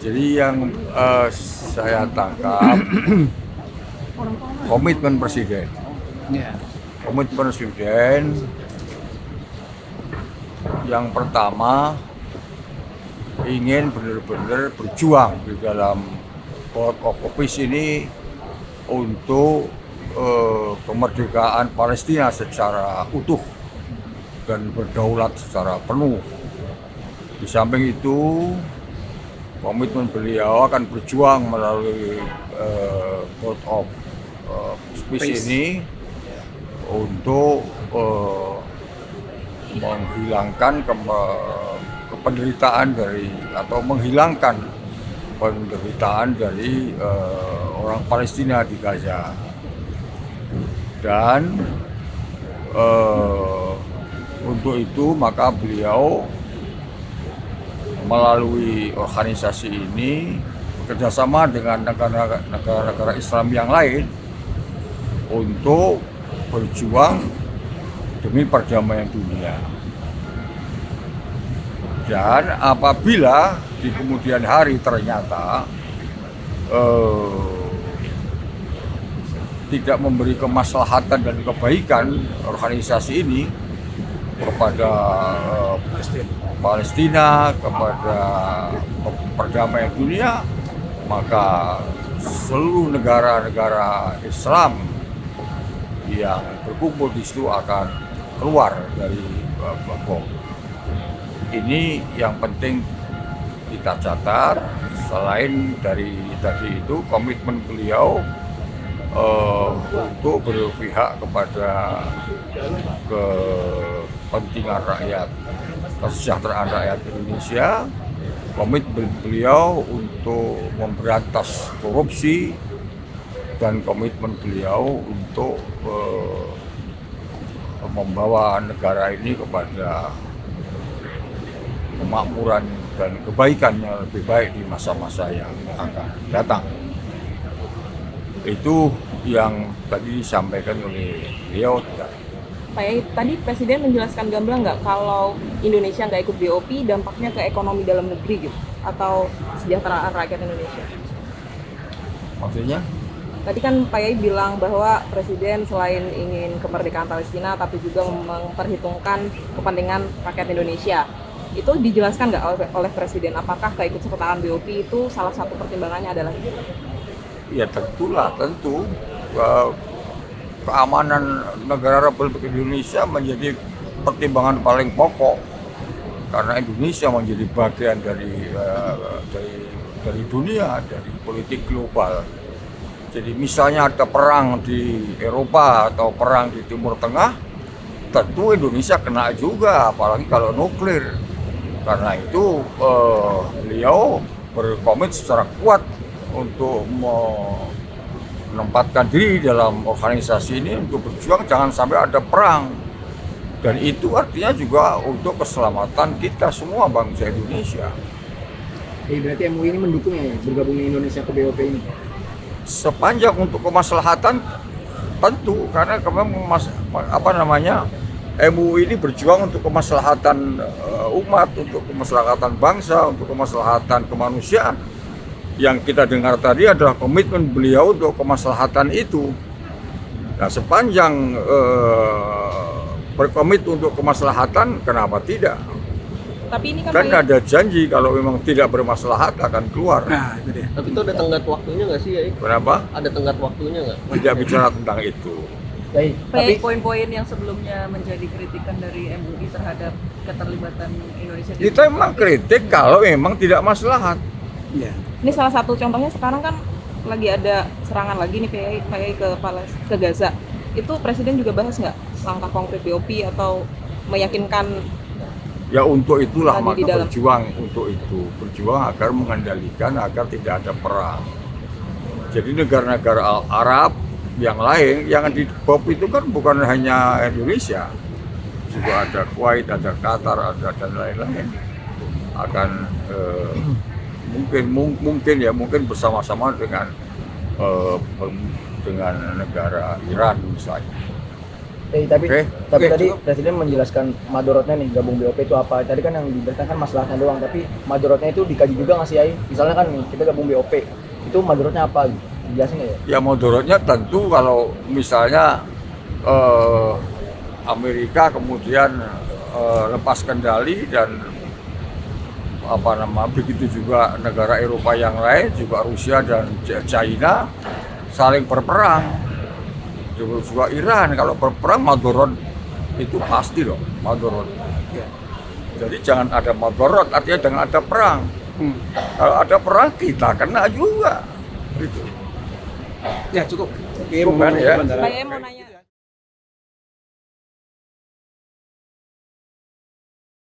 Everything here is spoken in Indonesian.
Jadi yang saya tangkap komitmen presiden. Ya. Komitmen presiden yang pertama ingin benar-benar berjuang di dalam Board of Peace ini untuk kemerdekaan Palestina secara utuh dan berdaulat secara penuh. Di samping itu, komitmen beliau akan berjuang melalui Board of Peace ini untuk menghilangkan penderitaan dari atau menghilangkan penderitaan dari orang Palestina di Gaza. Dan untuk itu maka beliau melalui organisasi ini bekerjasama dengan negara-negara Islam yang lain untuk berjuang demi perdamaian dunia. Dan apabila di kemudian hari ternyata tidak memberi kemaslahatan dan kebaikan organisasi ini kepada Palestina, kepada perdamaian dunia, maka seluruh negara-negara Islam yang berkumpul di situ akan keluar dari blok. Ini yang penting kita catat. Selain dari tadi itu komitmen beliau untuk berpihak kepada kepentingan rakyat, kesejahteraan rakyat Indonesia, komitmen beliau untuk memberantas korupsi, dan komitmen beliau untuk membawa negara ini kepada kemakmuran dan kebaikan yang lebih baik di masa-masa yang akan datang. Itu yang tadi disampaikan oleh beliau. Pak Yai, tadi Presiden menjelaskan gamblang nggak kalau Indonesia nggak ikut BOP dampaknya ke ekonomi dalam negeri gitu, atau kesejahteraan rakyat Indonesia? Maksudnya? Tadi kan Pak Yai bilang bahwa Presiden selain ingin kemerdekaan Palestina, tapi juga memperhitungkan kepentingan rakyat Indonesia. Itu dijelaskan nggak oleh Presiden? Apakah keikutsertaan BOP itu salah satu pertimbangannya adalah itu? Ya tentulah, tentu keamanan negara Republik Indonesia menjadi pertimbangan paling pokok karena Indonesia menjadi bagian dari dunia, dari politik global. Jadi misalnya ada perang di Eropa atau perang di Timur Tengah, tentu Indonesia kena juga, apalagi kalau nuklir. Karena itu beliau berkomit secara kuat untuk menempatkan diri dalam organisasi ini untuk berjuang jangan sampai ada perang. Dan itu artinya juga untuk keselamatan kita semua bangsa Indonesia. Berarti MUI ini mendukung ya bergabungnya Indonesia ke BOP ini? Sepanjang untuk kemaslahatan tentu, karena MUI ini berjuang untuk kemaslahatan umat, untuk kemaslahatan bangsa, untuk kemaslahatan kemanusiaan. Yang kita dengar tadi adalah komitmen beliau untuk kemaslahatan itu. Nah, sepanjang berkomit untuk kemaslahatan, kenapa tidak? Tapi ini kan ada janji kalau memang tidak bermaslahat akan keluar. Nah, itu dia. Tapi itu ada tenggat waktunya nggak sih ya? Kenapa? Ada tenggat waktunya nggak? Tidak bicara tentang itu. Baik. Tapi poin-poin yang sebelumnya menjadi kritikan dari MUI terhadap keterlibatan Indonesia di Kita memang kritik kalau memang tidak maslahat. Ya. Ini salah satu contohnya sekarang kan lagi ada serangan lagi nih Pak Yai ke Gaza. Itu Presiden juga bahas nggak langkah konkret BOP atau meyakinkan? Ya untuk itulah Tadi maka di dalam. berjuang untuk itu. Berjuang agar mengendalikan agar tidak ada perang. Jadi negara-negara Arab yang lain yang di BOP itu kan bukan hanya Indonesia. Juga ada Kuwait, ada Qatar, ada dan lain-lain. Akan mungkin bersama-sama dengan negara Iran misalnya. Tapi Oke. tapi Oke, tadi cukup. presiden menjelaskan madorotnya nih gabung BOP itu apa. Tadi kan yang dijelaskan kan masalahnya doang, tapi madorotnya itu dikaji juga nggak sih Ai? Misalnya kan nih kita gabung BOP, itu madorotnya apa gitu? Dijelasin nggak ya? Ya moderatnya tentu kalau misalnya Amerika kemudian lepas kendali dan begitu juga negara Eropa yang lain juga Rusia dan China saling berperang, juga Iran kalau berperang madorot itu pasti loh madorot. Jadi jangan ada madorot, artinya jangan ada perang. Kalau ada perang kita kena juga gitu. Ya cukup. Oke, Cukup kan, ya? Pak Yai mau nanya